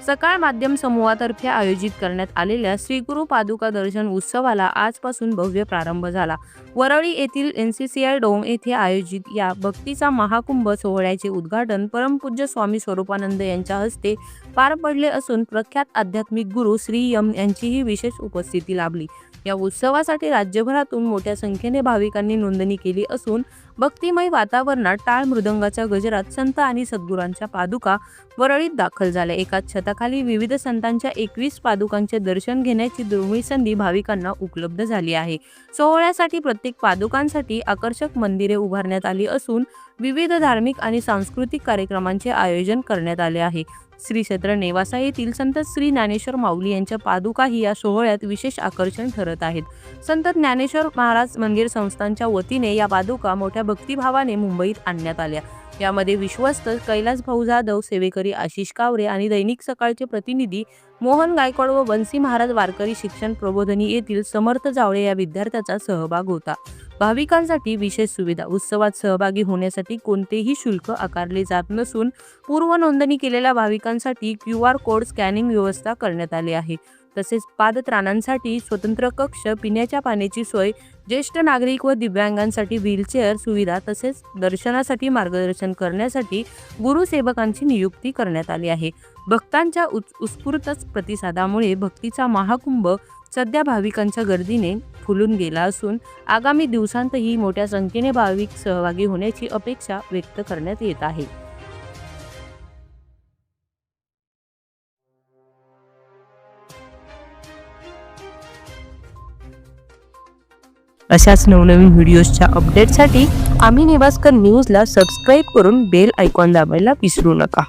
सकाळ माध्यम समूहातर्फे आयोजित करण्यात आलेल्या श्री गुरु पादुका दर्शन उत्सवाला आजपासून भव्य प्रारंभ झाला। वरळी येथील NCCI डोम येथे आयोजित या भक्तीचा महाकुंभ सोहळ्याचे उद्घाटन परमपूज्य स्वामी स्वरूपानंद यांच्या हस्ते पार पडले असून प्रख्यात आध्यात्मिक गुरु श्री यांचीही विशेष उपस्थिती लाभली। या उत्सवासाठी राज्यभरातून मोठ्या संख्येने भाविकांनी नोंदणी केली असून भक्तिमय वातावरणात टाळ मृदंगाच्या गजरात संत आणि सद्गुरांच्या पादुका वरळीत दाखल झाल्या। एकाच छताखाली विविध संतांच्या 21 पादुकांचे दर्शन घेण्याची दुर्मिळ संधी भाविकांना उपलब्ध झाली आहे। सोहळ्यासाठी प्रत्येक पादुकांसाठी आकर्षक मंदिरे उभारण्यात आली असून विविध धार्मिक आणि सांस्कृतिक कार्यक्रमांचे आयोजन करण्यात आले आहे। श्री क्षेत्र नेवासा येथील संत श्री ज्ञानेश्वर माऊली यांच्या पादुकाही या सोहळ्यात विशेष आकर्षण ठरत आहेत। संत ज्ञानेश्वर महाराज मंदिर संस्थांच्या वतीने या पादुका मोठ्या भक्तिभावाने मुंबईत आणण्यात आल्या। यामध्ये विश्वस्त कैलास भाऊ जाधव, सेवेकरी आशिष कावरे आणि दैनिक सकाळचे प्रतिनिधी मोहन गायकवाड व बन्सी महाराज वारकरी शिक्षण प्रबोधिनी येथील समर्थ जावळे या विद्यार्थ्याचा सहभाग होता। भाविकांसाठी विशेष सुविधा। उत्सवात सहभागी होण्यासाठी कोणतेही शुल्क आकारले जात नसून पूर्व नोंदणी केलेल्या भाविकांसाठी QR कोड स्कॅनिंग व्यवस्था करण्यात आली आहे। तसेच पादत्राणांसाठी स्वतंत्र कक्ष, पिण्याच्या पाण्याची सोय, ज्येष्ठ नागरिक व दिव्यांगांसाठी व्हीलचेअर सुविधा तसेच दर्शनासाठी मार्गदर्शन करण्यासाठी गुरुसेवकांची नियुक्ती करण्यात आली आहे। भक्तांच्या उत्स्फूर्त प्रतिसादामुळे भक्तीचा महाकुंभ सध्या भाविकांच्या गर्दीने फुलून गेला असून आगामी दिवसांतही मोठ्या संख्येने भाविक सहभागी होण्याची अपेक्षा व्यक्त करण्यात येत आहे। अशाच नवनवीन व्हिडिओजच्या अपडेटसाठी आम्ही नेवास्कर न्यूजला सबस्क्राईब करून बेल आयकॉन दाबायला विसरू नका।